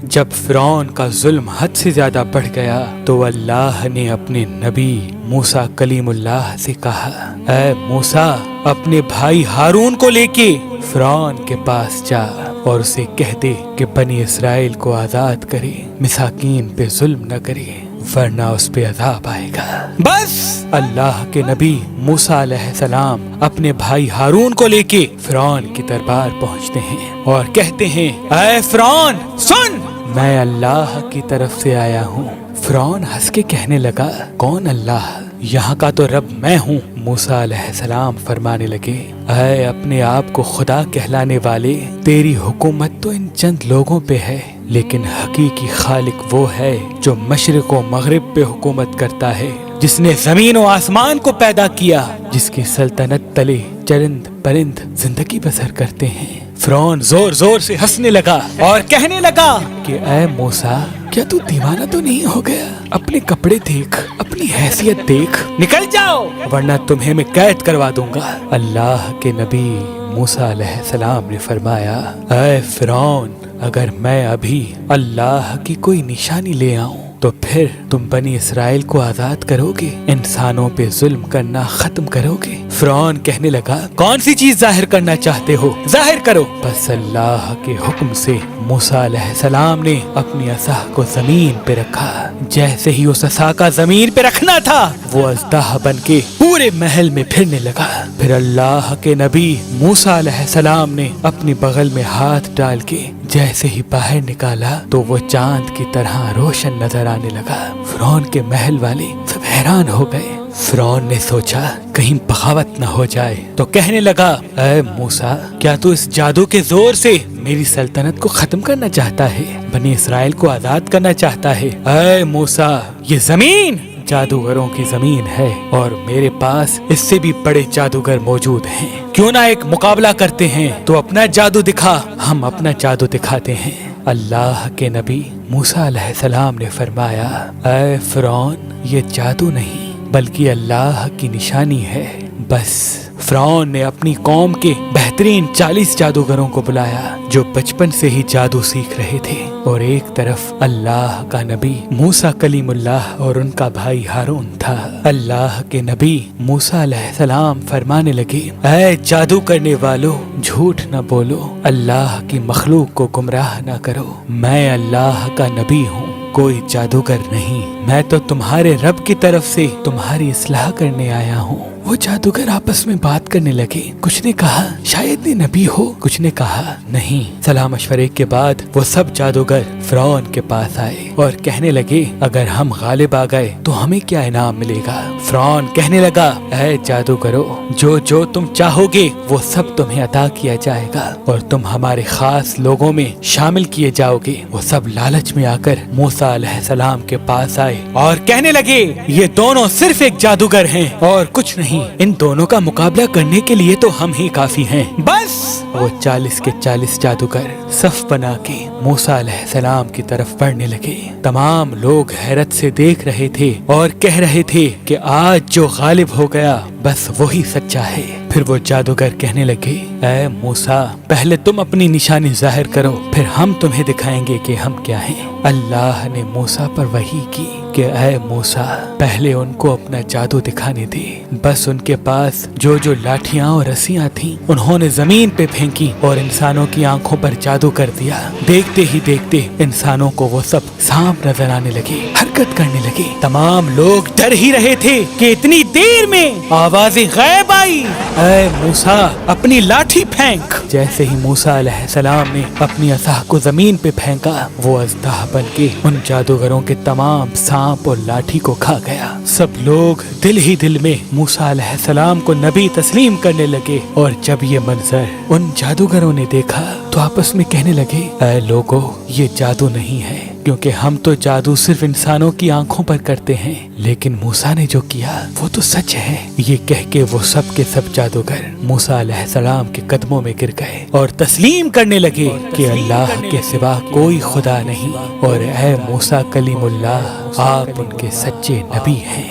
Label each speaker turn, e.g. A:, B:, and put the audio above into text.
A: جب فرعون کا ظلم حد سے زیادہ بڑھ گیا تو اللہ نے اپنے نبی موسیٰ کلیم اللہ سے کہا، اے موسیٰ اپنے بھائی ہارون کو لے کے فرعون کے پاس جا اور اسے کہہ دے کہ بنی اسرائیل کو آزاد کرے، مساکین پہ ظلم نہ کرے ورنہ اس پہ عذاب آئے گا۔ بس اللہ کے نبی موسیٰ علیہ السلام اپنے بھائی ہارون کو لے کے فرعون کی دربار پہنچتے ہیں اور کہتے ہیں، اے فرعون سن، میں اللہ کی طرف سے آیا ہوں۔ فرعون ہنس کے کہنے لگا، کون اللہ؟ یہاں کا تو رب میں ہوں۔ موسیٰ علیہ السلام فرمانے لگے، اے اپنے آپ کو خدا کہلانے والے، تیری حکومت تو ان چند لوگوں پہ ہے، لیکن حقیقی خالق وہ ہے جو مشرق و مغرب پہ حکومت کرتا ہے، جس نے زمین و آسمان کو پیدا کیا، جس کی سلطنت تلے چرند پرند زندگی بسر کرتے ہیں۔ فرعون زور زور سے ہنسنے لگا اور کہنے لگا کہ اے موسیٰ، کیا تو دیوانہ تو نہیں ہو گیا؟ اپنے کپڑے دیکھ، اپنی حیثیت دیکھ، نکل جاؤ ورنہ تمہیں میں قید کروا دوں گا۔ اللہ کے نبی موسیٰ علیہ السلام نے فرمایا، اے فرعون، اگر میں ابھی اللہ کی کوئی نشانی لے آؤں تو پھر تم بنی اسرائیل کو آزاد کرو گے، انسانوں پہ ظلم کرنا ختم کرو گے؟ فرعون کہنے لگا، کون سی چیز ظاہر کرنا چاہتے ہو؟ ظاہر کرو۔ بس اللہ کے حکم سے موسیٰ علیہ السلام نے اپنی عصا کو زمین پہ رکھا۔ جیسے ہی اس عصا کا زمین پہ رکھنا تھا، وہ اژدہا بن کے پورے محل میں پھرنے لگا۔ پھر اللہ کے نبی موسیٰ علیہ السلام نے اپنی بغل میں ہاتھ ڈال کے جیسے ہی باہر نکالا تو وہ چاند کی طرح روشن نظر آنے لگا۔ فرعون کے محل والے سب حیران ہو گئے۔ فرعون نے سوچا کہیں بغاوت نہ ہو جائے تو کہنے لگا، اے موسیٰ، کیا تو اس جادو کے زور سے میری سلطنت کو ختم کرنا چاہتا ہے، بنی اسرائیل کو آزاد کرنا چاہتا ہے؟ اے موسیٰ، یہ زمین جادوگروں کی زمین ہے اور میرے پاس اس سے بھی بڑے جادوگر موجود ہیں، کیوں نہ ایک مقابلہ کرتے ہیں؟ تو اپنا جادو دکھا، ہم اپنا جادو دکھاتے ہیں۔ اللہ کے نبی موسیٰ علیہ السلام نے فرمایا، اے فرعون، یہ جادو نہیں بلکہ اللہ کی نشانی ہے۔ بس فرعون نے اپنی قوم کے بہترین 40 جادوگروں کو بلایا جو بچپن سے ہی جادو سیکھ رہے تھے، اور ایک طرف اللہ کا نبی موسیٰ کلیم اللہ اور ان کا بھائی ہارون تھا۔ اللہ کے نبی موسیٰ علیہ السلام فرمانے لگے، اے جادو کرنے والو، جھوٹ نہ بولو، اللہ کی مخلوق کو گمراہ نہ کرو، میں اللہ کا نبی ہوں، کوئی جادوگر نہیں، میں تو تمہارے رب کی طرف سے تمہاری اصلاح کرنے آیا ہوں۔ وہ جادوگر آپس میں بات کرنے لگے، کچھ نے کہا شاید یہ نبی ہو، کچھ نے کہا نہیں۔ صلاح مشورے کے بعد وہ سب جادوگر فرعون کے پاس آئے اور کہنے لگے، اگر ہم غالب آ گئے تو ہمیں کیا انعام ملے گا؟ فرعون کہنے لگا، اے جادوگرو، جو تم چاہو گے وہ سب تمہیں عطا کیا جائے گا اور تم ہمارے خاص لوگوں میں شامل کیے جاؤ گے۔ وہ سب لالچ میں آ کر موسیٰ علیہ السلام کے پاس آئے اور کہنے لگے، یہ دونوں صرف ایک جادوگر ہیں اور کچھ نہیں، ان دونوں کا مقابلہ کرنے کے لیے تو ہم ہی کافی ہیں۔ بس وہ 40 کے 40 جادوگر صف بنا کے موسیٰ علیہ السلام کی طرف بڑھنے لگے۔ تمام لوگ حیرت سے دیکھ رہے تھے اور کہہ رہے تھے کہ آج جو غالب ہو گیا بس وہی سچا ہے۔ پھر وہ جادوگر کہنے لگے، اے موسیٰ، پہلے تم اپنی نشانی ظاہر کرو، پھر ہم تمہیں دکھائیں گے کہ ہم کیا ہیں۔ اللہ نے موسیٰ پر وحی کی کہ اے موسیٰ، پہلے ان کو اپنا جادو دکھانے دے۔ بس ان کے پاس جو لاٹھیاں اور رسیاں تھیں انہوں نے زمین پہ پھینکی اور انسانوں کی آنکھوں پر جادو کر دیا۔ دیکھتے ہی دیکھتے انسانوں کو وہ سب سانپ نظر آنے لگے، حرکت کرنے لگے۔ تمام لوگ ڈر ہی رہے تھے کہ اتنی دیر میں آواز غیب آئی، اے موسیٰ، اپنی لاٹھی پھینک۔ جیسے ہی موسیٰ علیہ السلام نے اپنی عصا کو زمین پہ پھینکا، وہ اژدہا بن کے ان جادوگروں کے تمام سانپ اور لاٹھی کو کھا گیا۔ سب لوگ دل ہی دل میں موسیٰ علیہ السلام کو نبی تسلیم کرنے لگے، اور جب یہ منظر ان جادوگروں نے دیکھا تو آپس میں کہنے لگے، اے لوگو، یہ جادو نہیں ہے، کیونکہ ہم تو جادو صرف انسانوں کی آنکھوں پر کرتے ہیں، لیکن موسیٰ نے جو کیا وہ تو سچ ہے۔ یہ کہہ کے وہ سب کے سب جادوگر موسیٰ علیہ السلام کے قدموں میں گر گئے اور تسلیم کرنے لگے کہ اللہ کے سوا کوئی خدا نہیں، اور اے موسیٰ کلیم اللہ، آپ ان کے سچے نبی ہیں۔